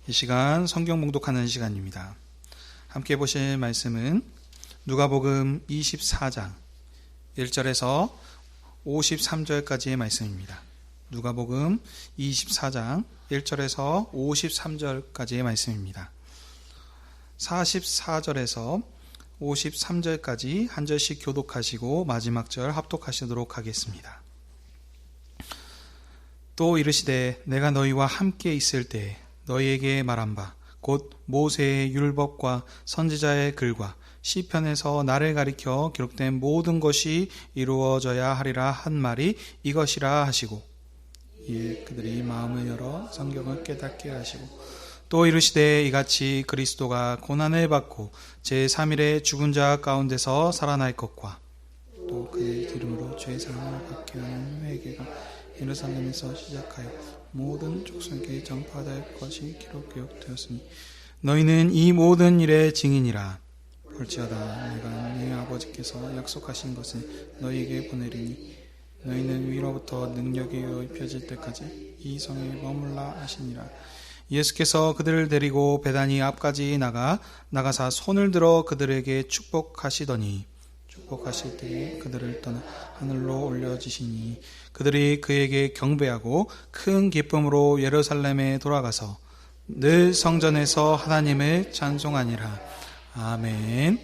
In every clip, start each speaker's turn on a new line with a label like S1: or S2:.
S1: 이 시간 성경 봉독하는 시간입니다. 함께 보실 말씀은 누가복음 24장 1절에서 53절까지의 말씀입니다. 누가복음 24장 1절에서 53절까지의 말씀입니다. 44절에서 53절까지 한 절씩 교독하시고 마지막 절 합독하시도록 하겠습니다. 또 이르시되 내가 너희와 함께 있을 때 너희에게 말한 바 곧 모세의 율법과 선지자의 글과 시편에서 나를 가리켜 기록된 모든 것이 이루어져야 하리라 한 말이 이것이라 하시고, 이에 그들이 마음을 열어 성경을 깨닫게 하시고, 또 이르시되 이같이 그리스도가 고난을 받고 제3일에 죽은 자 가운데서 살아날 것과 또 그의 이름으로 죄사함을 받게 하는 회개가 예루살렘에서 시작하여 모든 족속에게 전파될 것이 기록되었으니 너희는 이 모든 일의 증인이라. 볼지어다 내가 네 아버지께서 약속하신 것을 너희에게 보내리니 너희는 위로부터 능력이 입혀질 때까지 이 성에 머물라 하시니라. 예수께서 그들을 데리고 베다니 앞까지 나가사 손을 들어 그들에게 축복하시더니 축복하실 때에 그들을 떠나 하늘로 올려지시니 그들이 그에게 경배하고 큰 기쁨으로 예루살렘에 돌아가서 늘 성전에서 하나님을 찬송하니라. 아멘.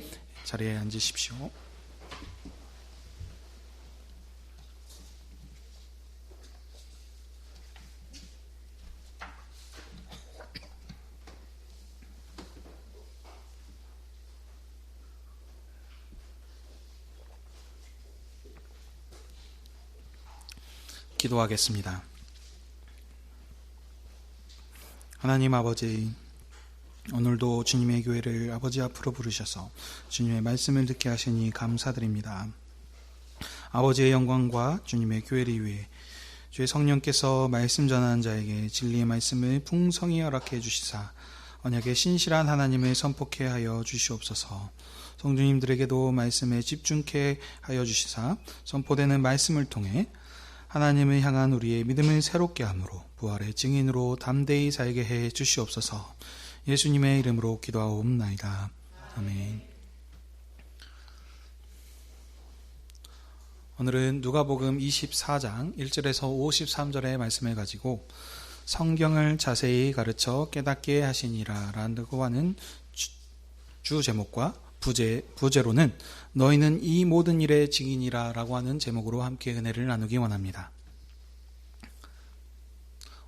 S1: 자리에 앉으십시오. 기도하겠습니다. 하나님 아버지, 오늘도 주님의 교회를 아버지 앞으로 부르셔서 주님의 말씀을 듣게 하시니 감사드립니다. 아버지의 영광과 주님의 교회를 위해 주의 성령께서 말씀 전하는 자에게 진리의 말씀을 풍성히 허락해 주시사 언약의 신실한 하나님을 선포케 하여 주시옵소서. 성도님들에게도 말씀에 집중케 하여 주시사 선포되는 말씀을 통해 하나님을 향한 우리의 믿음을 새롭게 함으로 부활의 증인으로 담대히 살게 해 주시옵소서. 예수님의 이름으로 기도하옵나이다. 아멘. 오늘은 누가복음 24장 1절에서 53절의 말씀을 가지고 성경을 자세히 가르쳐 깨닫게 하시니라 라고 하는 주 제목과 부제로는 너희는 이 모든 일의 증인이라 라고 하는 제목으로 함께 은혜를 나누기 원합니다.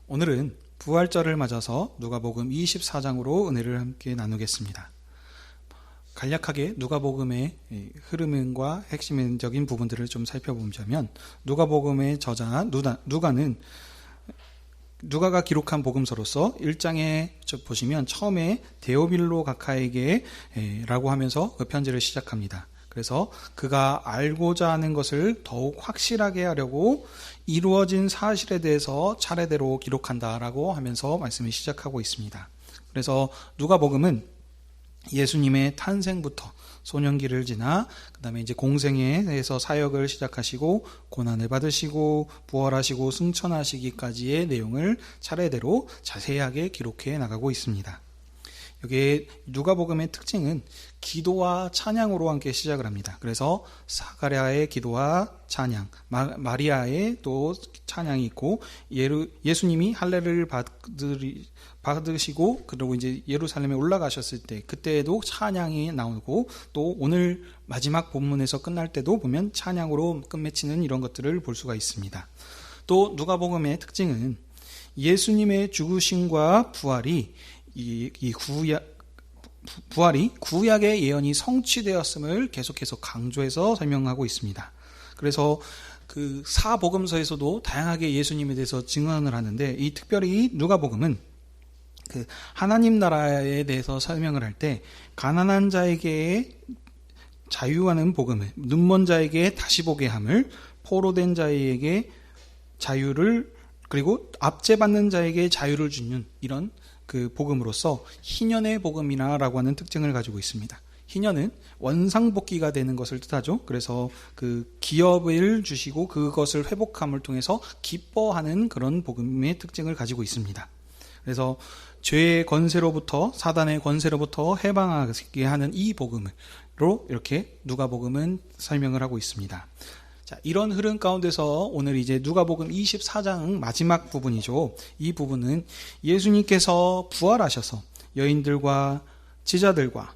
S1: 오늘은 부활절을 맞아서 누가복음 24장으로 은혜를 함께 나누겠습니다. 간략하게 누가복음의 흐름과 핵심적인 부분들을 좀 살펴보자면 누가복음의 저자 누가가 기록한 복음서로서 1장에 보시면 처음에 데오빌로 각하에게 라고 하면서 그 편지를 시작합니다. 그래서 그가 알고자 하는 것을 더욱 확실하게 하려고 이루어진 사실에 대해서 차례대로 기록한다라고 하면서 말씀을 시작하고 있습니다. 그래서 누가복음은 예수님의 탄생부터 소년기를 지나 그 다음에 이제 공생애에서 사역을 시작하시고 고난을 받으시고 부활하시고 승천하시기까지의 내용을 차례대로 자세하게 기록해 나가고 있습니다. 여기에 누가복음의 특징은 기도와 찬양으로 함께 시작을 합니다. 그래서 사가랴의 기도와 찬양, 마리아의 또 찬양이 있고 예수님이 할례를 받으시고 그리고 이제 예루살렘에 올라가셨을 때 그때에도 찬양이 나오고 또 오늘 마지막 본문에서 끝날 때도 보면 찬양으로 끝맺히는 이런 것들을 볼 수가 있습니다. 또 누가복음의 특징은 예수님의 죽으심과 부활이 부활이 구약의 예언이 성취되었음을 계속해서 강조해서 설명하고 있습니다. 그래서 그 사복음서에서도 다양하게 예수님에 대해서 증언을 하는데 이 특별히 누가복음은 그 하나님 나라에 대해서 설명을 할 때 가난한 자에게 자유하는 복음을, 눈먼 자에게 다시 보게 함을, 포로된 자에게 자유를, 그리고 압제받는 자에게 자유를 주는 이런 그 복음으로서 희년의 복음이라고 하는 특징을 가지고 있습니다. 희년은 원상복귀가 되는 것을 뜻하죠. 그래서 그 기업을 주시고 그것을 회복함을 통해서 기뻐하는 그런 복음의 특징을 가지고 있습니다. 그래서 죄의 권세로부터, 사단의 권세로부터 해방하게 하는 이 복음으로 이렇게 누가복음은 설명을 하고 있습니다. 자, 이런 흐름 가운데서 오늘 이제 누가복음 24장 마지막 부분이죠. 이 부분은 예수님께서 부활하셔서 여인들과 지자들과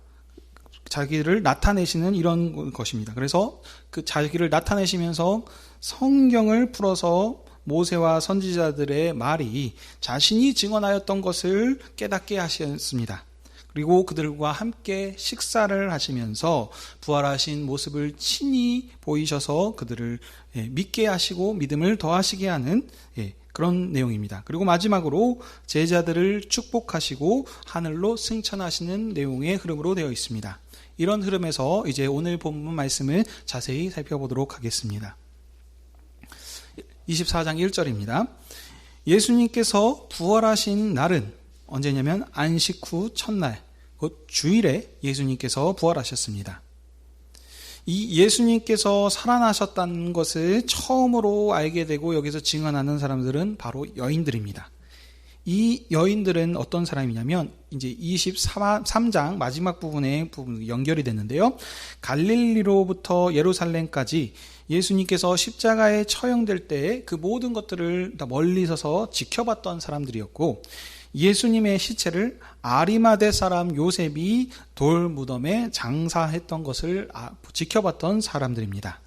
S1: 자기를 나타내시는 이런 것입니다. 그래서 그 자기를 나타내시면서 성경을 풀어서 모세와 선지자들의 말이 자신이 증언하였던 것을 깨닫게 하셨습니다. 그리고 그들과 함께 식사를 하시면서 부활하신 모습을 친히 보이셔서 그들을 믿게 하시고 믿음을 더하시게 하는 그런 내용입니다. 그리고 마지막으로 제자들을 축복하시고 하늘로 승천하시는 내용의 흐름으로 되어 있습니다. 이런 흐름에서 이제 오늘 본문 말씀을 자세히 살펴보도록 하겠습니다. 24장 1절입니다. 예수님께서 부활하신 날은 언제냐면 안식 후 첫날, 곧 주일에 예수님께서 부활하셨습니다. 이 예수님께서 살아나셨다는 것을 처음으로 알게 되고 여기서 증언하는 사람들은 바로 여인들입니다. 이 여인들은 어떤 사람이냐면 이제 23장 마지막 부분에 연결이 됐는데요. 갈릴리로부터 예루살렘까지 예수님께서 십자가에 처형될 때 그 모든 것들을 다 멀리 서서 지켜봤던 사람들이었고, 예수님의 시체를 아리마대 사람 요셉이 돌 무덤에 장사했던 것을 지켜봤던 사람들입니다.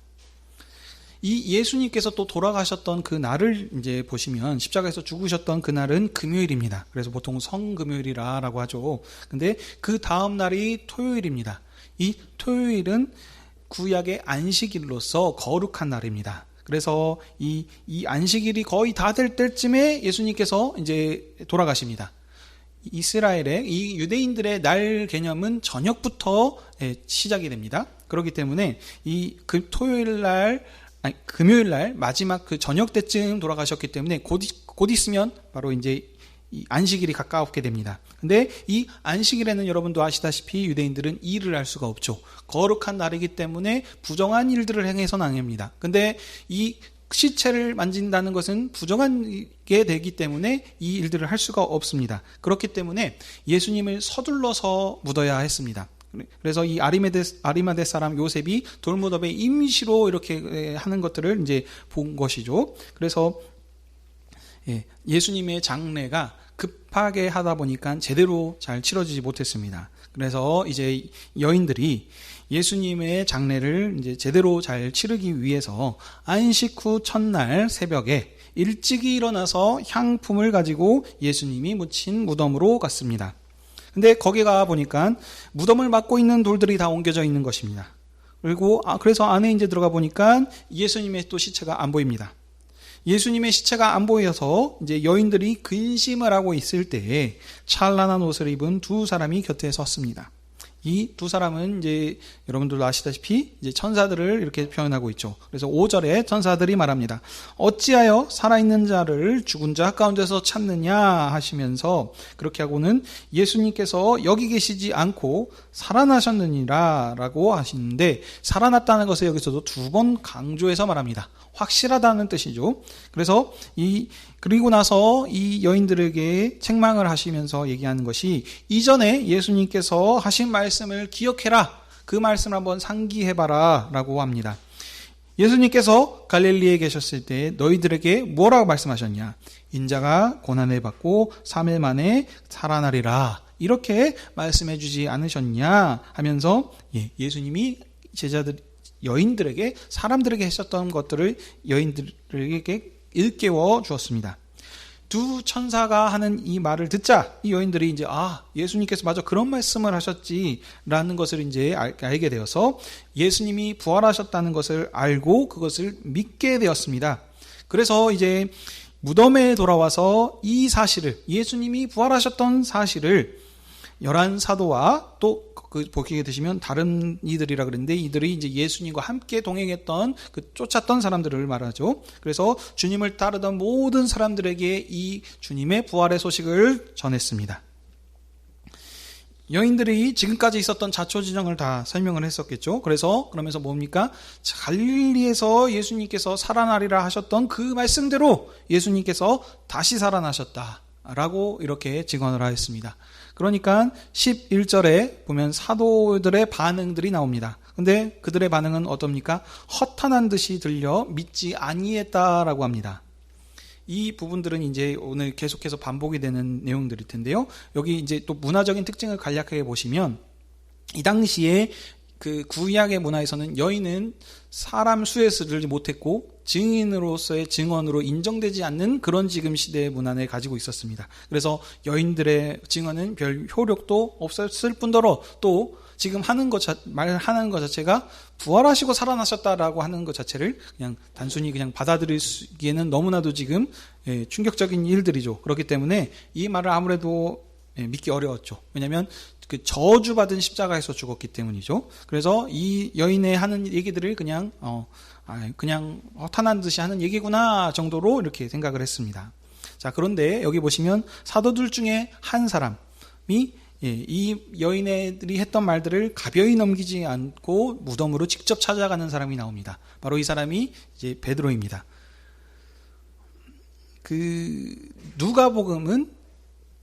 S1: 이 예수님께서 또 돌아가셨던 그 날을 이제 보시면 십자가에서 죽으셨던 그 날은 금요일입니다. 그래서 보통 성금요일이라고 하죠. 근데 그 다음 날이 토요일입니다. 이 토요일은 구약의 안식일로서 거룩한 날입니다. 그래서 이 안식일이 거의 다 될 때쯤에 예수님께서 이제 돌아가십니다. 이스라엘의 이 유대인들의 날 개념은 저녁부터 시작이 됩니다. 그렇기 때문에 금요일 날 마지막 그 저녁 때쯤 돌아가셨기 때문에 곧 있으면 바로 이제 이 안식일이 가까웠게 됩니다. 근데 이 안식일에는 여러분도 아시다시피 유대인들은 일을 할 수가 없죠. 거룩한 날이기 때문에 부정한 일들을 행해서는 안 됩니다. 근데 이 시체를 만진다는 것은 부정하게 되기 때문에 이 일들을 할 수가 없습니다. 그렇기 때문에 예수님을 서둘러서 묻어야 했습니다. 그래서 이 아리마대 사람 요셉이 돌무덤에 임시로 이렇게 하는 것들을 이제 본 것이죠. 그래서 예수님의 장례가 급하게 하다 보니까 제대로 잘 치러지지 못했습니다. 그래서 이제 여인들이 예수님의 장례를 이제 제대로 잘 치르기 위해서 안식 후 첫날 새벽에 일찍이 일어나서 향품을 가지고 예수님이 묻힌 무덤으로 갔습니다. 근데 거기 가 보니까 무덤을 막고 있는 돌들이 다 옮겨져 있는 것입니다. 그리고 그래서 안에 이제 들어가 보니까 예수님의 또 시체가 안 보입니다. 예수님의 시체가 안 보여서 이제 여인들이 근심을 하고 있을 때에 찬란한 옷을 입은 두 사람이 곁에 섰습니다. 이 두 사람은 이제 여러분들도 아시다시피 이제 천사들을 이렇게 표현하고 있죠. 그래서 5절에 천사들이 말합니다. 어찌하여 살아있는 자를 죽은 자 가운데서 찾느냐 하시면서 그렇게 하고는 예수님께서 여기 계시지 않고 살아나셨느니라 라고 하시는데, 살아났다는 것을 여기서도 두 번 강조해서 말합니다. 확실하다는 뜻이죠. 그래서 그리고 나서 이 여인들에게 책망을 하시면서 얘기하는 것이, 이전에 예수님께서 하신 말씀을 기억해라, 그 말씀을 한번 상기해봐라 라고 합니다. 예수님께서 갈릴리에 계셨을 때 너희들에게 뭐라고 말씀하셨냐? 인자가 고난을 받고 3일 만에 살아나리라, 이렇게 말씀해 주지 않으셨냐 하면서 예수님이 여인들에게, 사람들에게 하셨던 것들을 여인들에게 일깨워 주었습니다. 두 천사가 하는 이 말을 듣자 이 여인들이 이제 예수님께서 맞아 그런 말씀을 하셨지라는 것을 이제 알게 되어서 예수님이 부활하셨다는 것을 알고 그것을 믿게 되었습니다. 그래서 이제 무덤에 돌아와서 이 사실을, 예수님이 부활하셨던 사실을 11사도와 또 보기에 드시면 다른 이들이라 그랬는데, 이들이 이제 예수님과 함께 동행했던 쫓았던 사람들을 말하죠. 그래서 주님을 따르던 모든 사람들에게 이 주님의 부활의 소식을 전했습니다. 여인들이 지금까지 있었던 자초지정을 다 설명을 했었겠죠. 그러면서 뭡니까? 갈릴리에서 예수님께서 살아나리라 하셨던 그 말씀대로 예수님께서 다시 살아나셨다. 라고 이렇게 증언을 하였습니다. 그러니까 11절에 보면 사도들의 반응들이 나옵니다. 근데 그들의 반응은 어떻습니까? 허탄한 듯이 들려 믿지 아니했다라고 합니다. 이 부분들은 이제 오늘 계속해서 반복이 되는 내용들일 텐데요. 여기 이제 또 문화적인 특징을 간략하게 보시면 이 당시에 그 구약의 문화에서는 여인은 사람 수에 들지 못했고 증인으로서의 증언으로 인정되지 않는 그런 지금 시대의 문화를 가지고 있었습니다. 그래서 여인들의 증언은 별 효력도 없었을 뿐더러 또 지금 말하는 것 자체가 부활하시고 살아나셨다라고 하는 것 자체를 그냥 단순히 그냥 받아들이기에는 너무나도 지금 충격적인 일들이죠. 그렇기 때문에 이 말을 아무래도 믿기 어려웠죠. 왜냐하면 그 저주받은 십자가에서 죽었기 때문이죠. 그래서 이 여인의 하는 얘기들을 그냥 허탄한 듯이 하는 얘기구나 정도로 이렇게 생각을 했습니다. 자, 그런데 여기 보시면 사도들 중에 한 사람이 이 여인들이 했던 말들을 가벼이 넘기지 않고 무덤으로 직접 찾아가는 사람이 나옵니다. 바로 이 사람이 이제 베드로입니다.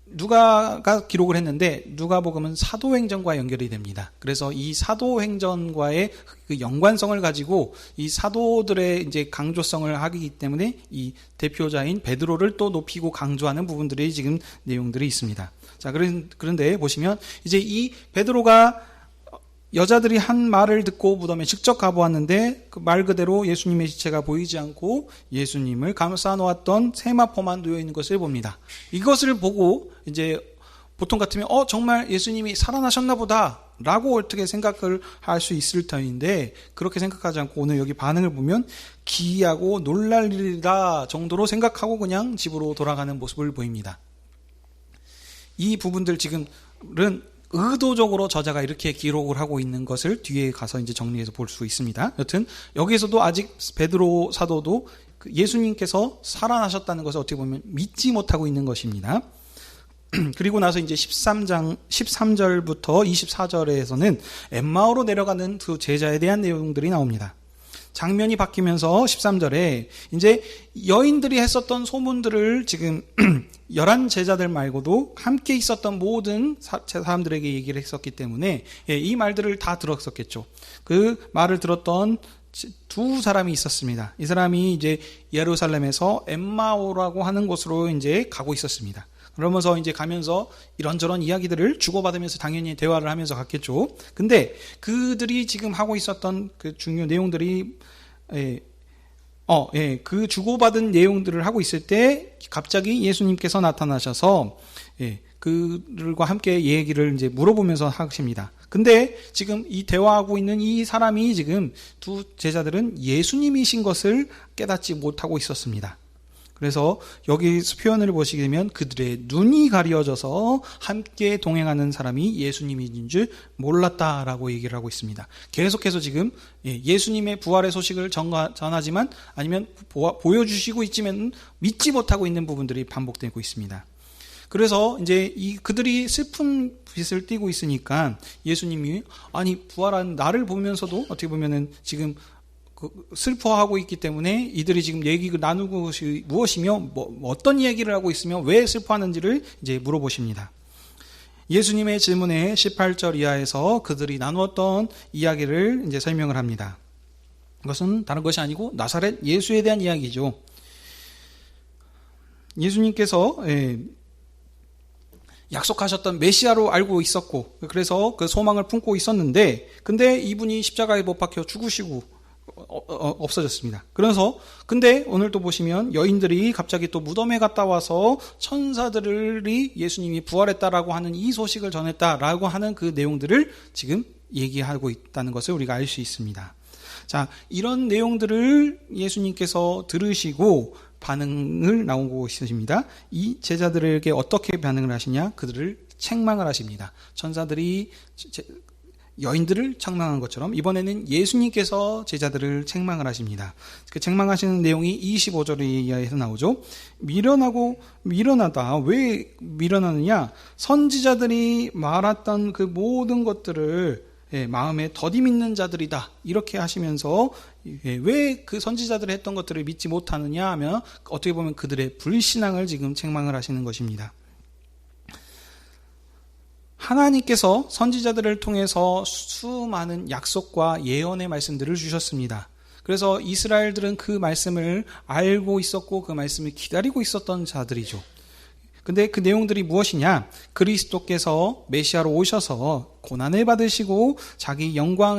S1: 누가가 기록을 했는데 누가복음은 사도행전과 연결이 됩니다. 그래서 이 사도행전과의 그 연관성을 가지고 이 사도들의 이제 강조성을 하기 때문에 이 대표자인 베드로를 또 높이고 강조하는 부분들이 지금 내용들이 있습니다. 자, 그런데 보시면 이제 이 베드로가 여자들이 한 말을 듣고 무덤에 직접 가보았는데 그 말 그대로 예수님의 시체가 보이지 않고 예수님을 감싸 놓았던 세마포만 놓여 있는 것을 봅니다. 이것을 보고 이제 보통 같으면 정말 예수님이 살아나셨나 보다 라고 어떻게 생각을 할 수 있을 터인데 그렇게 생각하지 않고 오늘 여기 반응을 보면 기이하고 놀랄 일이다 정도로 생각하고 그냥 집으로 돌아가는 모습을 보입니다. 이 부분들 지금은 의도적으로 저자가 이렇게 기록을 하고 있는 것을 뒤에 가서 이제 정리해서 볼 수 있습니다. 여튼 여기에서도 아직 베드로 사도도 예수님께서 살아나셨다는 것을 어떻게 보면 믿지 못하고 있는 것입니다. 그리고 나서 이제 13절부터 24절에서는 엠마오로 내려가는 두 제자에 대한 내용들이 나옵니다. 장면이 바뀌면서 13절에 이제 여인들이 했었던 소문들을 지금 11 제자들 말고도 함께 있었던 모든 사람들에게 얘기를 했었기 때문에 이 말들을 다 들었었겠죠. 그 말을 들었던 두 사람이 있었습니다. 이 사람이 이제 예루살렘에서 엠마오라고 하는 곳으로 이제 가고 있었습니다. 그러면서 이제 가면서 이런저런 이야기들을 주고받으면서 당연히 대화를 하면서 갔겠죠. 근데 그들이 지금 하고 있었던 그 중요 내용들이 그 주고받은 내용들을 하고 있을 때 갑자기 예수님께서 나타나셔서 그들과 함께 얘기를 이제 물어보면서 하십니다. 근데 지금 이 대화하고 있는 이 사람이 지금 두 제자들은 예수님이신 것을 깨닫지 못하고 있었습니다. 그래서 여기 표현을 보시게 되면 그들의 눈이 가려져서 함께 동행하는 사람이 예수님인 줄 몰랐다라고 얘기를 하고 있습니다. 계속해서 지금 예수님의 부활의 소식을 전하지만 아니면 보여주시고 있지만 믿지 못하고 있는 부분들이 반복되고 있습니다. 그래서 이제 그들이 슬픈 빛을 띠고 있으니까 예수님이 부활한 나를 보면서도 어떻게 보면은 지금 슬퍼하고 있기 때문에 이들이 지금 얘기를 나누고 것이 무엇이며 어떤 얘기를 하고 있으며 왜 슬퍼하는지를 이제 물어보십니다. 예수님의 질문에 18절 이하에서 그들이 나누었던 이야기를 이제 설명을 합니다. 그것은 다른 것이 아니고 나사렛 예수에 대한 이야기죠. 예수님께서 약속하셨던 메시아로 알고 있었고 그래서 그 소망을 품고 있었는데 근데 이분이 십자가에 못 박혀 죽으시고 없어졌습니다. 그래서 근데 오늘 또 보시면 여인들이 갑자기 또 무덤에 갔다 와서 천사들이 예수님이 부활했다라고 하는 이 소식을 전했다라고 하는 그 내용들을 지금 얘기하고 있다는 것을 우리가 알 수 있습니다. 자, 이런 내용들을 예수님께서 들으시고 반응을 나오고 있으십니다. 이 제자들에게 어떻게 반응을 하시냐? 그들을 책망을 하십니다. 천사들이 여인들을 책망한 것처럼 이번에는 예수님께서 제자들을 책망을 하십니다. 그 책망하시는 내용이 25절 이하에서 나오죠. 미련하다. 왜 미련하느냐? 선지자들이 말했던 그 모든 것들을 마음에 더디 믿는 자들이다. 이렇게 하시면서 왜 그 선지자들이 했던 것들을 믿지 못하느냐 하면 어떻게 보면 그들의 불신앙을 지금 책망을 하시는 것입니다. 하나님께서 선지자들을 통해서 수많은 약속과 예언의 말씀들을 주셨습니다. 그래서 이스라엘들은 그 말씀을 알고 있었고 그 말씀을 기다리고 있었던 자들이죠. 근데 그 내용들이 무엇이냐? 그리스도께서 메시아로 오셔서 고난을 받으시고 자기 영광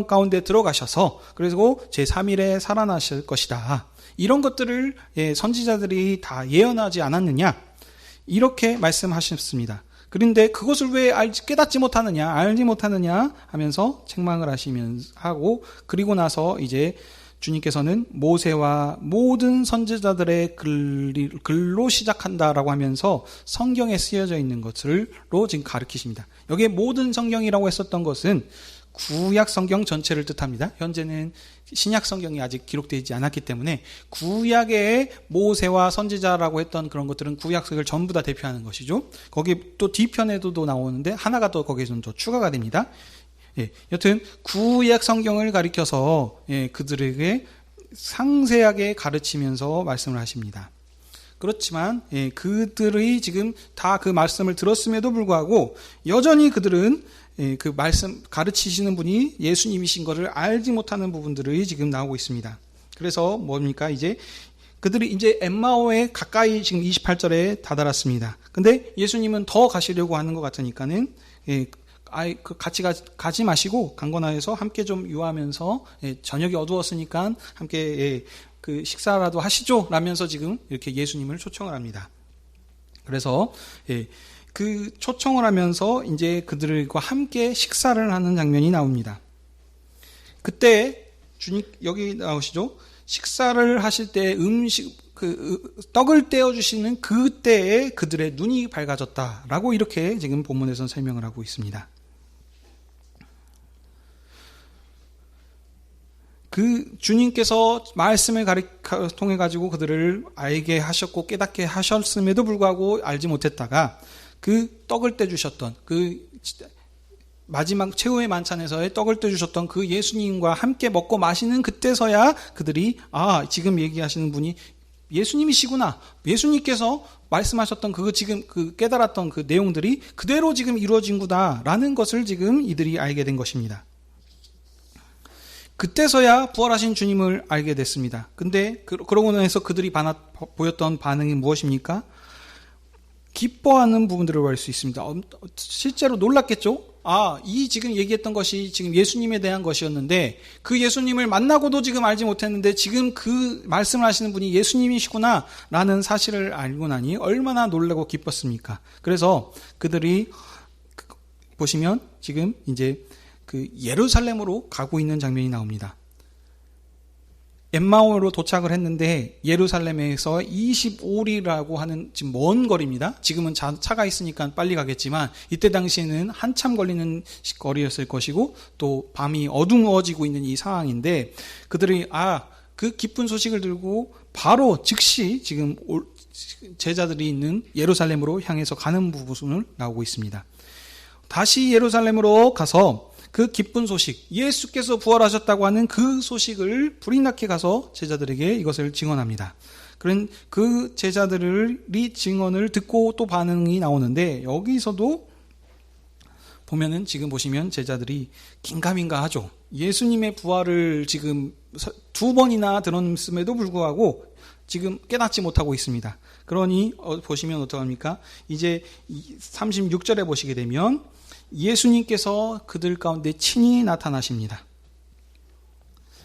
S1: 가운데 들어가셔서 그리고 제3일에 살아나실 것이다. 이런 것들을 선지자들이 다 예언하지 않았느냐? 이렇게 말씀하셨습니다. 그런데 그것을 왜 깨닫지 못하느냐, 알지 못하느냐 하면서 책망을 하고 그리고 나서 이제 주님께서는 모세와 모든 선지자들의 글로 시작한다라고 하면서 성경에 쓰여져 있는 것으로 지금 가르치십니다. 여기에 모든 성경이라고 했었던 것은 구약 성경 전체를 뜻합니다. 현재는 신약 성경이 아직 기록되지 않았기 때문에 구약의 모세와 선지자라고 했던 그런 것들은 구약성을 전부 다 대표하는 것이죠. 거기 또 뒤편에도 나오는데 하나가 또 거기에 좀 더 추가가 됩니다. 여튼 구약 성경을 가리켜서 그들에게 상세하게 가르치면서 말씀을 하십니다. 그렇지만 그들이 지금 다 그 말씀을 들었음에도 불구하고 여전히 그들은 그 말씀 가르치시는 분이 예수님이신 것을 알지 못하는 부분들이 지금 나오고 있습니다. 그래서 뭡니까? 그들이 이제 엠마오에 가까이 지금 28절에 다다랐습니다. 근데 예수님은 더 가시려고 하는 것 같으니까는 같이 가지 마시고 강권하여서 함께 좀 유하면서 저녁이 어두웠으니까 함께 그 식사라도 하시죠 라면서 지금 이렇게 예수님을 초청을 합니다. 그래서 그 초청을 하면서 이제 그들과 함께 식사를 하는 장면이 나옵니다. 그때 주님 여기 나오시죠? 식사를 하실 때 떡을 떼어 주시는 그때에 그들의 눈이 밝아졌다라고 이렇게 지금 본문에서 설명을 하고 있습니다. 그 주님께서 말씀을 통해 가지고 그들을 알게 하셨고 깨닫게 하셨음에도 불구하고 알지 못했다가 그 떡을 떼주셨던 그 마지막 최후의 만찬에서의 떡을 떼주셨던 그 예수님과 함께 먹고 마시는 그때서야 그들이 지금 얘기하시는 분이 예수님이시구나. 예수님께서 말씀하셨던 지금 깨달았던 그 내용들이 그대로 지금 이루어진구나라는 것을 지금 이들이 알게 된 것입니다. 그때서야 부활하신 주님을 알게 됐습니다. 근데 그러고 나서 그들이 보였던 반응이 무엇입니까? 기뻐하는 부분들을 알 수 있습니다. 실제로 놀랐겠죠? 이 지금 얘기했던 것이 지금 예수님에 대한 것이었는데 그 예수님을 만나고도 지금 알지 못했는데 지금 그 말씀을 하시는 분이 예수님이시구나 라는 사실을 알고 나니 얼마나 놀라고 기뻤습니까? 그래서 그들이 보시면 지금 이제 그 예루살렘으로 가고 있는 장면이 나옵니다. 엠마오로 도착을 했는데 예루살렘에서 25리라고 하는 지금 먼 거리입니다. 지금은 차가 있으니까 빨리 가겠지만 이때 당시에는 한참 걸리는 거리였을 것이고 또 밤이 어두워지고 있는 이 상황인데 그들이 그 기쁜 소식을 들고 바로 즉시 지금 제자들이 있는 예루살렘으로 향해서 가는 부분을 나오고 있습니다. 다시 예루살렘으로 가서 그 기쁜 소식, 예수께서 부활하셨다고 하는 그 소식을 불이 나게 가서 제자들에게 이것을 증언합니다. 그런 그 제자들이 증언을 듣고 또 반응이 나오는데 여기서도 보면은 지금 보시면 제자들이 긴가민가 하죠. 예수님의 부활을 지금 2번이나 들었음에도 불구하고 지금 깨닫지 못하고 있습니다. 그러니 보시면 어떡합니까? 이제 36절에 보시게 되면 예수님께서 그들 가운데 친히 나타나십니다.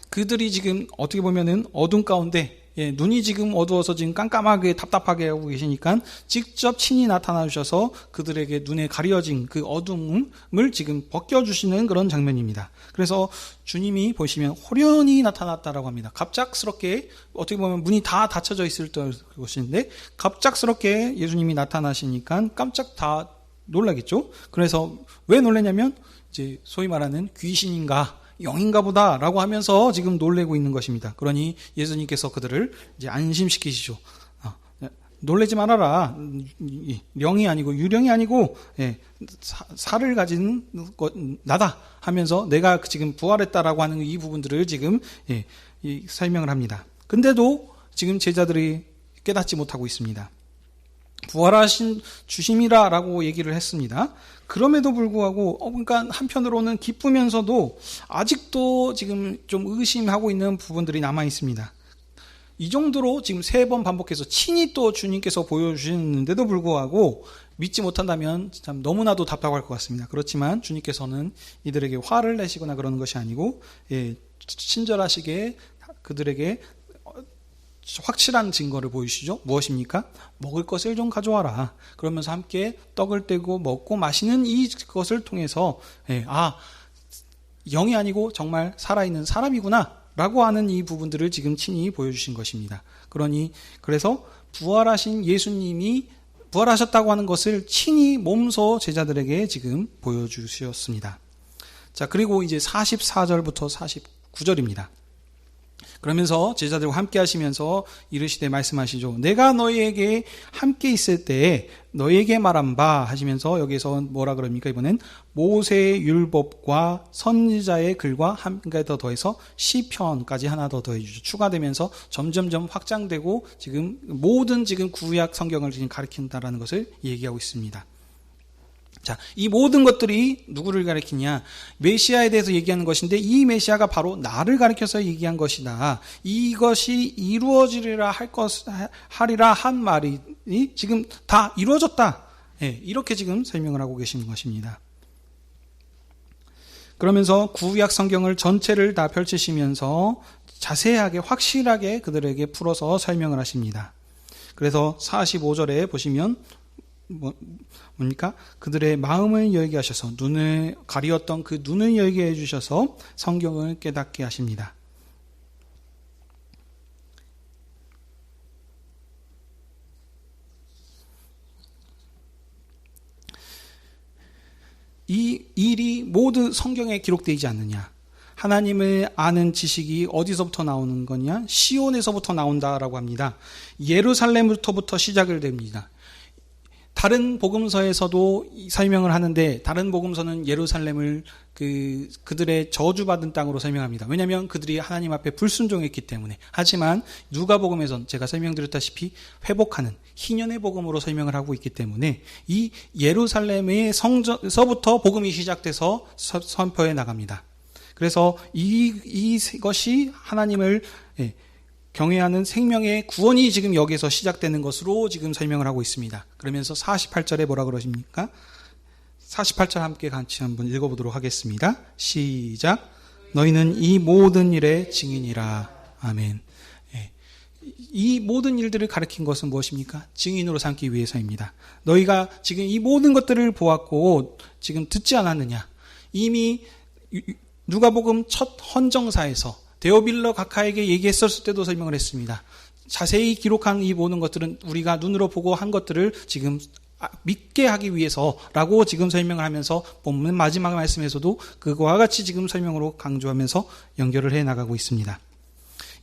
S1: 그들이 지금 어떻게 보면은 어둠 가운데 눈이 지금 어두워서 지금 깜깜하게 답답하게 하고 계시니까 직접 친히 나타나 주셔서 그들에게 눈에 가려진 그 어둠을 지금 벗겨주시는 그런 장면입니다. 그래서 주님이 보시면 호련히 나타났다라고 합니다. 갑작스럽게 어떻게 보면 문이 다 닫혀져 있을 것인데 갑작스럽게 예수님이 나타나시니까 깜짝 다 놀라겠죠. 그래서 왜 놀라냐면 이제 소위 말하는 귀신인가 영인가 보다라고 하면서 지금 놀래고 있는 것입니다. 그러니 예수님께서 그들을 이제 안심시키시죠. 놀라지 말아라. 령이 아니고 유령이 아니고 살을 가진 나다 하면서 내가 지금 부활했다라고 하는 이 부분들을 지금 설명을 합니다. 근데도 지금 제자들이 깨닫지 못하고 있습니다. 부활하신 주심이라라고 얘기를 했습니다. 그럼에도 불구하고 그러니까 한편으로는 기쁘면서도 아직도 지금 좀 의심하고 있는 부분들이 남아 있습니다. 이 정도로 지금 3번 반복해서 친히 또 주님께서 보여주시는데도 불구하고 믿지 못한다면 참 너무나도 답답할 것 같습니다. 그렇지만 주님께서는 이들에게 화를 내시거나 그러는 것이 아니고 친절하시게 그들에게 확실한 증거를 보이시죠. 무엇입니까? 먹을 것을 좀 가져와라. 그러면서 함께 떡을 떼고 먹고 마시는 이것을 통해서 영이 아니고 정말 살아있는 사람이구나 라고 하는 이 부분들을 지금 친히 보여주신 것입니다. 그래서 부활하신 예수님이 부활하셨다고 하는 것을 친히 몸소 제자들에게 지금 보여주셨습니다. 자, 그리고 이제 44절부터 49절입니다. 그러면서 제자들과 함께 하시면서 이르시되 말씀하시죠. 내가 너희에게 함께 있을 때에 너희에게 말한 바 하시면서 여기서 뭐라 그럽니까? 이번엔 모세의 율법과 선지자의 글과 한 가지 더 더해서 시편까지 하나 더 더해주죠. 추가되면서 점점점 확장되고 지금 모든 지금 구약 성경을 지금 가리킨다라는 것을 얘기하고 있습니다. 자, 이 모든 것들이 누구를 가리키냐? 메시아에 대해서 얘기하는 것인데 이 메시아가 바로 나를 가리켜서 얘기한 것이다. 이것이 이루어지리라 하리라 한 말이 지금 다 이루어졌다. 이렇게 지금 설명을 하고 계시는 것입니다. 그러면서 구약 성경을 전체를 다 펼치시면서 자세하게 확실하게 그들에게 풀어서 설명을 하십니다. 그래서 45절에 보시면 뭡니까? 그들의 마음을 열게 하셔서 눈을 가리었던 그 눈을 열게 해주셔서 성경을 깨닫게 하십니다. 이 일이 모두 성경에 기록되지 않느냐? 하나님을 아는 지식이 어디서부터 나오는 거냐? 시온에서부터 나온다라고 합니다. 예루살렘부터 시작을 됩니다. 다른 복음서에서도 설명을 하는데 다른 복음서는 예루살렘을 그들의 저주받은 땅으로 설명합니다. 왜냐하면 그들이 하나님 앞에 불순종했기 때문에. 하지만 누가복음에서는 제가 설명드렸다시피 회복하는 희년의 복음으로 설명을 하고 있기 때문에 이 예루살렘의 성전서부터 복음이 시작돼서 선포해 나갑니다. 그래서 이것이 하나님을 경외하는 생명의 구원이 지금 여기서 시작되는 것으로 지금 설명을 하고 있습니다. 그러면서 48절에 뭐라 그러십니까? 48절 함께 같이 한번 읽어보도록 하겠습니다. 시작. 너희는 이 모든 일의 증인이라. 아멘. 이 모든 일들을 가리킨 것은 무엇입니까? 증인으로 삼기 위해서입니다. 너희가 지금 이 모든 것들을 보았고 지금 듣지 않았느냐? 이미 누가복음 첫 헌정사에서 데오빌러 각하에게 얘기했었을 때도 설명을 했습니다. 자세히 기록한 이 모든 것들은 우리가 눈으로 보고 한 것들을 지금 믿게 하기 위해서라고 지금 설명을 하면서 본문 마지막 말씀에서도 그와 같이 지금 설명으로 강조하면서 연결을 해 나가고 있습니다.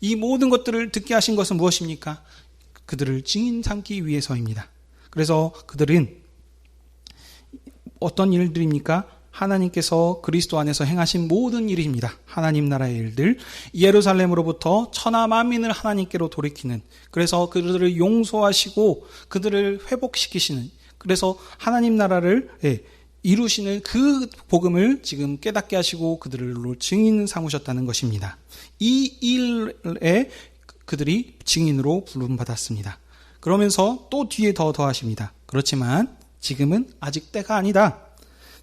S1: 이 모든 것들을 듣게 하신 것은 무엇입니까? 그들을 증인 삼기 위해서입니다. 그래서 그들은 어떤 일들입니까? 하나님께서 그리스도 안에서 행하신 모든 일입니다. 하나님 나라의 일들, 예루살렘으로부터 천하 만민을 하나님께로 돌이키는, 그래서 그들을 용서하시고 그들을 회복시키시는, 그래서 하나님 나라를 이루시는 그 복음을 지금 깨닫게 하시고 그들로 증인 삼으셨다는 것입니다. 이 일에 그들이 증인으로 부름받았습니다. 그러면서 또 뒤에 더하십니다. 그렇지만 지금은 아직 때가 아니다.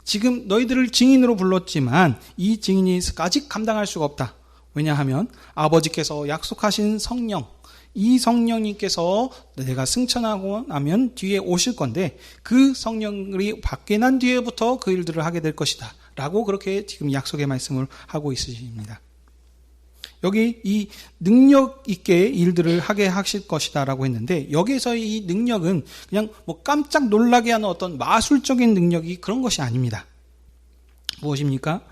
S1: 지금 너희들을 증인으로 불렀지만 이 증인이 아직 감당할 수가 없다. 왜냐하면 아버지께서 약속하신 성령, 이 성령님께서 내가 승천하고 나면 뒤에 오실 건데 그 성령이 밖에 난 뒤에부터 그 일들을 하게 될 것이다 라고 그렇게 지금 약속의 말씀을 하고 있으십니다. 여기 이 능력 있게 일들을 하게 하실 것이다 라고 했는데 여기서 이 능력은 그냥 뭐 깜짝 놀라게 하는 어떤 마술적인 능력이 그런 것이 아닙니다. 무엇입니까?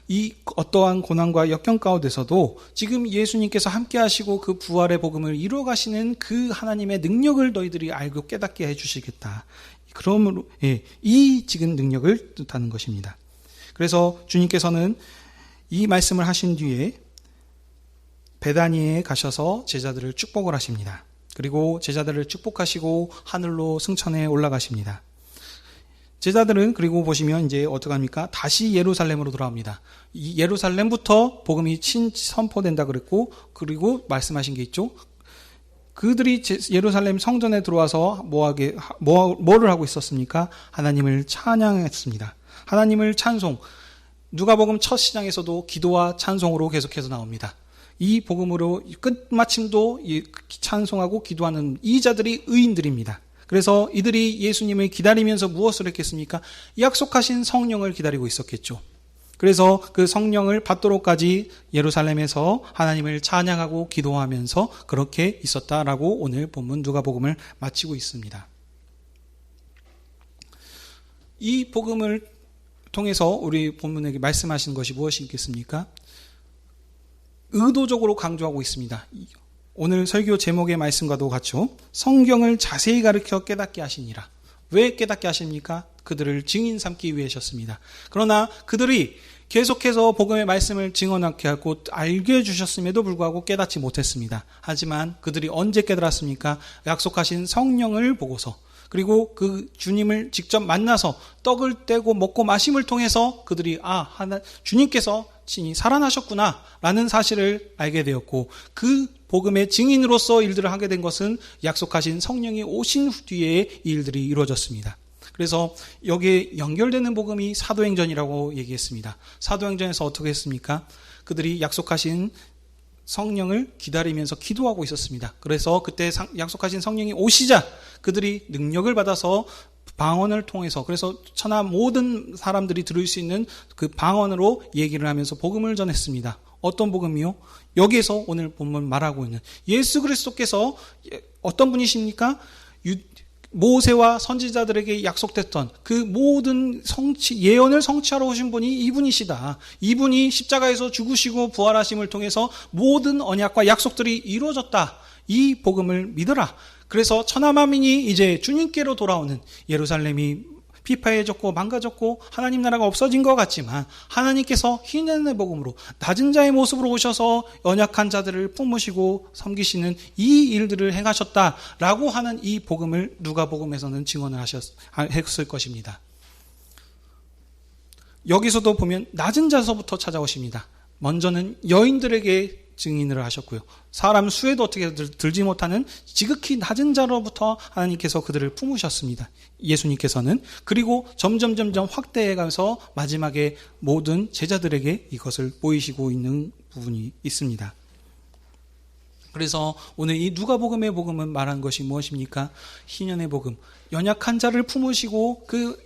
S1: 이 어떠한 고난과 역경 가운데서도 지금 예수님께서 함께 하시고 그 부활의 복음을 이루어 가시는 그 하나님의 능력을 너희들이 알고 깨닫게 해 주시겠다. 그러므로 이 지금 능력을 뜻하는 것입니다. 그래서 주님께서는 이 말씀을 하신 뒤에 베다니에 가셔서 제자들을 축복을 하십니다. 그리고 제자들을 축복하시고 하늘로 승천해 올라가십니다. 제자들은 그리고 보시면 이제 어떡합니까? 다시 예루살렘으로 돌아옵니다. 이 예루살렘부터 복음이 선포된다 그랬고, 그리고 말씀하신 게 있죠. 그들이 예루살렘 성전에 들어와서 뭐를 하고 있었습니까? 하나님을 찬양했습니다. 하나님을 찬송. 누가복음 첫 시장에서도 기도와 찬송으로 계속해서 나옵니다. 이 복음으로 끝마침도 찬송하고 기도하는 이 자들이 의인들입니다. 그래서 이들이 예수님을 기다리면서 무엇을 했겠습니까? 약속하신 성령을 기다리고 있었겠죠. 그래서 그 성령을 받도록까지 예루살렘에서 하나님을 찬양하고 기도하면서 그렇게 있었다라고 오늘 본문 누가복음을 마치고 있습니다. 이 복음을 통해서 우리 본문에게 말씀하신 것이 무엇이 있겠습니까? 의도적으로 강조하고 있습니다. 오늘 설교 제목의 말씀과도 같죠. 성경을 자세히 가르쳐 깨닫게 하시니라. 왜 깨닫게 하십니까? 그들을 증인 삼기 위해셨습니다. 그러나 그들이 계속해서 복음의 말씀을 증언하게 하고 알게 해주셨음에도 불구하고 깨닫지 못했습니다. 하지만 그들이 언제 깨달았습니까? 약속하신 성령을 보고서, 그리고 그 주님을 직접 만나서 떡을 떼고 먹고 마심을 통해서 그들이 주님께서 친히 살아나셨구나 라는 사실을 알게 되었고, 그 복음의 증인으로서 일들을 하게 된 것은 약속하신 성령이 오신 뒤에 이 일들이 이루어졌습니다. 그래서 여기에 연결되는 복음이 사도행전이라고 얘기했습니다. 사도행전에서 어떻게 했습니까? 그들이 약속하신 성령을 기다리면서 기도하고 있었습니다. 그래서 그때 약속하신 성령이 오시자 그들이 능력을 받아서 방언을 통해서, 그래서 천하 모든 사람들이 들을 수 있는 그 방언으로 얘기를 하면서 복음을 전했습니다. 어떤 복음이요? 여기에서 오늘 본문 말하고 있는 예수 그리스도께서 어떤 분이십니까? 모세와 선지자들에게 약속됐던 그 모든 예언을 성취하러 오신 분이 이분이시다. 이분이 십자가에서 죽으시고 부활하심을 통해서 모든 언약과 약속들이 이루어졌다. 이 복음을 믿어라. 그래서 천하만민이 이제 주님께로 돌아오는, 예루살렘이 피폐해졌고 망가졌고 하나님 나라가 없어진 것 같지만 하나님께서 희년의 복음으로 낮은 자의 모습으로 오셔서 연약한 자들을 품으시고 섬기시는 이 일들을 행하셨다라고 하는 이 복음을 누가복음에서는 증언을 했을 것입니다. 여기서도 보면 낮은 자서부터 찾아오십니다. 먼저는 여인들에게 증인을 하셨고요. 사람 수에도 어떻게 들지 못하는 지극히 낮은 자로부터 하나님께서 그들을 품으셨습니다. 예수님께서는. 그리고 점점 확대해가면서 마지막에 모든 제자들에게 이것을 보이시고 있는 부분이 있습니다. 그래서 오늘 이 누가복음의 복음은 말한 것이 무엇입니까? 희년의 복음. 연약한 자를 품으시고 그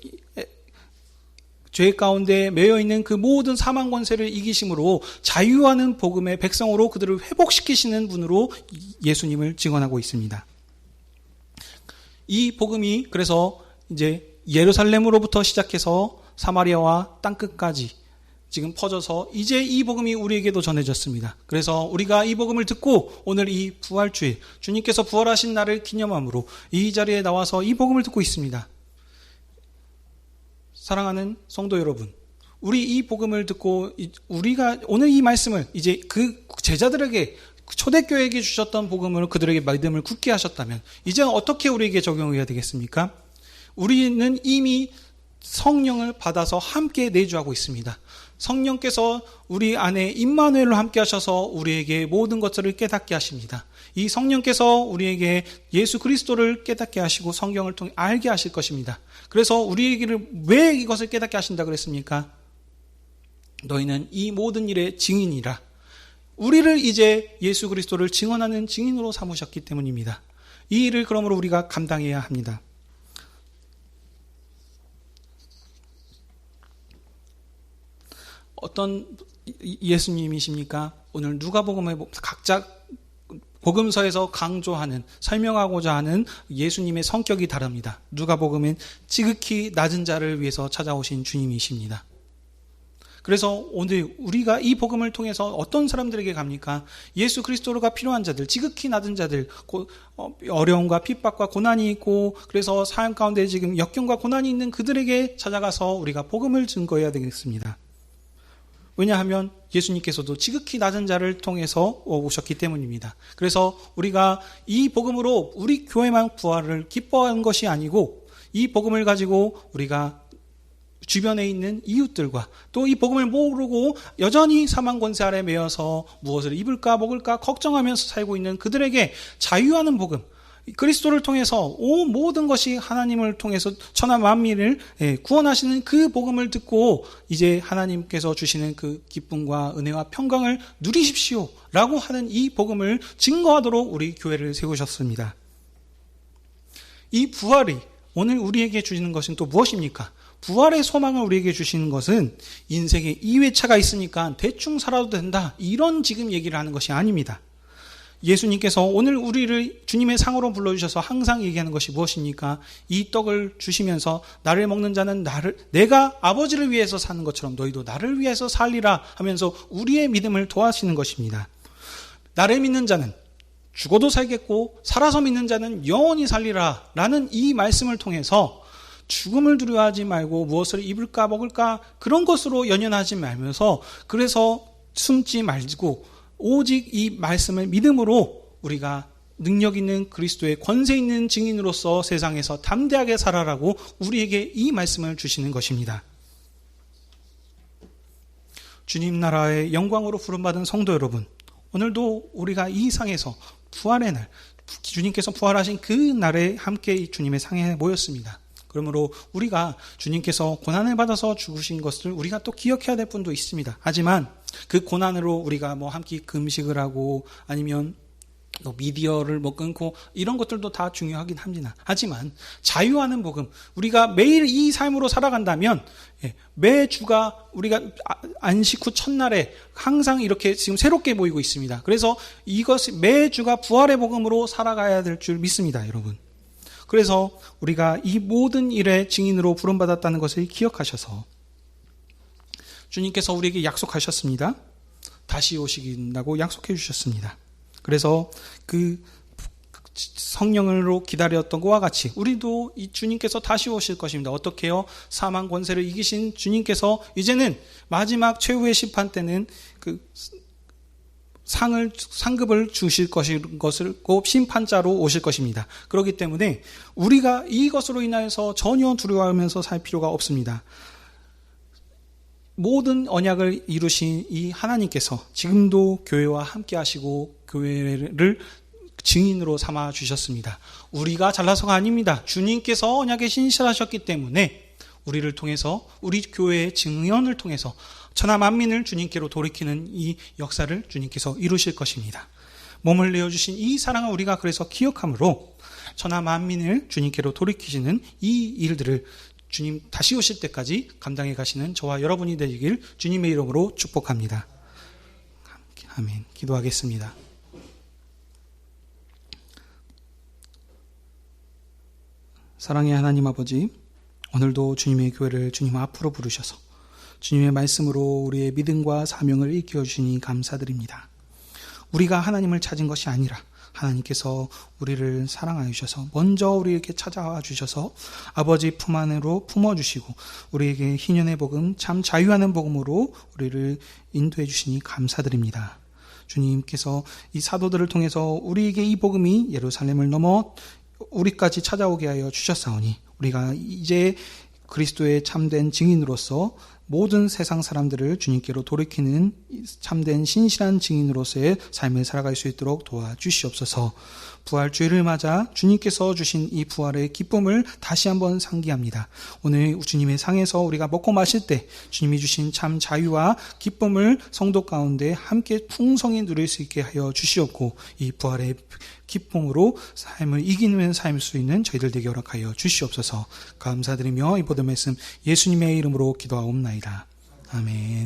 S1: 죄 가운데 매여있는 그 모든 사망 권세를 이기심으로 자유하는 복음의 백성으로 그들을 회복시키시는 분으로 예수님을 증언하고 있습니다. 이 복음이 그래서 이제 예루살렘으로부터 시작해서 사마리아와 땅끝까지 지금 퍼져서 이제 이 복음이 우리에게도 전해졌습니다. 그래서 우리가 이 복음을 듣고 오늘 이 부활주일, 주님께서 부활하신 날을 기념함으로 이 자리에 나와서 이 복음을 듣고 있습니다. 사랑하는 성도 여러분, 우리 이 복음을 듣고 우리가 오늘 이 말씀을 이제 그 제자들에게, 초대교회에게 주셨던 복음을 그들에게 믿음을 굳게 하셨다면 이제 어떻게 우리에게 적용해야 되겠습니까? 우리는 이미 성령을 받아서 함께 내주하고 있습니다. 성령께서 우리 안에 임마누엘로 함께 하셔서 우리에게 모든 것들을 깨닫게 하십니다. 이 성령께서 우리에게 예수 그리스도를 깨닫게 하시고 성경을 통해 알게 하실 것입니다. 그래서 우리에게를 왜 이것을 깨닫게 하신다 그랬습니까? 너희는 이 모든 일의 증인이라. 우리를 이제 예수 그리스도를 증언하는 증인으로 삼으셨기 때문입니다. 이 일을 그러므로 우리가 감당해야 합니다. 어떤 예수님이십니까? 오늘 누가복음의 각자 복음서에서 강조하는, 설명하고자 하는 예수님의 성격이 다릅니다. 누가복음은 지극히 낮은 자를 위해서 찾아오신 주님이십니다. 그래서 오늘 우리가 이 복음을 통해서 어떤 사람들에게 갑니까? 예수 그리스도가 필요한 자들, 지극히 낮은 자들, 어려움과 핍박과 고난이 있고 그래서 삶 가운데 지금 역경과 고난이 있는 그들에게 찾아가서 우리가 복음을 증거해야 되겠습니다. 왜냐하면 예수님께서도 지극히 낮은 자를 통해서 오셨기 때문입니다. 그래서 우리가 이 복음으로 우리 교회만 부활을 기뻐하는 것이 아니고 이 복음을 가지고 우리가 주변에 있는 이웃들과 또 이 복음을 모르고 여전히 사망 권세 아래 매여서 무엇을 입을까 먹을까 걱정하면서 살고 있는 그들에게 자유하는 복음, 그리스도를 통해서 모든 것이 하나님을 통해서 천하 만민을 구원하시는 그 복음을 듣고 이제 하나님께서 주시는 그 기쁨과 은혜와 평강을 누리십시오 라고 하는 이 복음을 증거하도록 우리 교회를 세우셨습니다. 이 부활이 오늘 우리에게 주시는 것은 또 무엇입니까? 부활의 소망을 우리에게 주시는 것은 인생에 2회차가 있으니까 대충 살아도 된다, 이런 지금 얘기를 하는 것이 아닙니다. 예수님께서 오늘 우리를 주님의 상으로 불러주셔서 항상 얘기하는 것이 무엇입니까? 이 떡을 주시면서 나를 먹는 자는 내가 아버지를 위해서 사는 것처럼 너희도 나를 위해서 살리라 하면서 우리의 믿음을 도와주시는 것입니다. 나를 믿는 자는 죽어도 살겠고 살아서 믿는 자는 영원히 살리라 라는 이 말씀을 통해서 죽음을 두려워하지 말고 무엇을 입을까 먹을까 그런 것으로 연연하지 말면서 그래서 숨지 말고 오직 이 말씀을 믿음으로 우리가 능력 있는 그리스도의 권세 있는 증인으로서 세상에서 담대하게 살아라고 우리에게 이 말씀을 주시는 것입니다. 주님 나라의 영광으로 부름받은 성도 여러분, 오늘도 우리가 이 상에서 부활의 날, 주님께서 부활하신 그 날에 함께 이 주님의 상에 모였습니다. 그러므로 우리가 주님께서 고난을 받아서 죽으신 것을 우리가 또 기억해야 될 분도 있습니다. 하지만 그 고난으로 우리가 함께 금식을 하고 아니면 미디어를 끊고 이런 것들도 다 중요하긴 합니다. 하지만 자유하는 복음, 우리가 매일 이 삶으로 살아간다면 매주가 우리가 안식 후 첫날에 항상 이렇게 지금 새롭게 보이고 있습니다. 그래서 이것이 매주가 부활의 복음으로 살아가야 될 줄 믿습니다, 여러분. 그래서 우리가 이 모든 일의 증인으로 부름받았다는 것을 기억하셔서 주님께서 우리에게 약속하셨습니다. 다시 오시긴다고 약속해 주셨습니다. 그래서 그 성령으로 기다렸던 것과 같이 우리도 이 주님께서 다시 오실 것입니다. 어떻게요? 사망 권세를 이기신 주님께서 이제는 마지막 최후의 심판 때는 그 상급을 주실 것을 심판자로 오실 것입니다. 그렇기 때문에 우리가 이것으로 인하여서 전혀 두려워하면서 살 필요가 없습니다. 모든 언약을 이루신 이 하나님께서 지금도 교회와 함께 하시고 교회를 증인으로 삼아 주셨습니다. 우리가 잘나서가 아닙니다. 주님께서 언약에 신실하셨기 때문에 우리를 통해서 우리 교회의 증언을 통해서 천하 만민을 주님께로 돌이키는 이 역사를 주님께서 이루실 것입니다. 몸을 내어주신 이 사랑을 우리가 그래서 기억함으로 천하 만민을 주님께로 돌이키시는 이 일들을 주님 다시 오실 때까지 감당해 가시는 저와 여러분이 되길 주님의 이름으로 축복합니다. 아멘. 기도하겠습니다. 사랑의 하나님 아버지, 오늘도 주님의 교회를 주님 앞으로 부르셔서 주님의 말씀으로 우리의 믿음과 사명을 일깨워 주시니 감사드립니다. 우리가 하나님을 찾은 것이 아니라 하나님께서 우리를 사랑하여 주셔서 먼저 우리에게 찾아와 주셔서 아버지 품 안으로 품어주시고 우리에게 희년의 복음, 참 자유하는 복음으로 우리를 인도해 주시니 감사드립니다. 주님께서 이 사도들을 통해서 우리에게 이 복음이 예루살렘을 넘어 우리까지 찾아오게 하여 주셨사오니 우리가 이제 그리스도의 참된 증인으로서 모든 세상 사람들을 주님께로 돌이키는 참된 신실한 증인으로서의 삶을 살아갈 수 있도록 도와주시옵소서. 부활주의를 맞아 주님께서 주신 이 부활의 기쁨을 다시 한번 상기합니다. 오늘 주님의 상에서 우리가 먹고 마실 때 주님이 주신 참 자유와 기쁨을 성도 가운데 함께 풍성히 누릴 수 있게 하여 주시옵고 이 부활의 기쁨으로 삶을 이기는 삶일 수 있는 저희들 되게 허락하여 주시옵소서. 감사드리며 이 모든 말씀 예수님의 이름으로 기도하옵나이다. 아멘.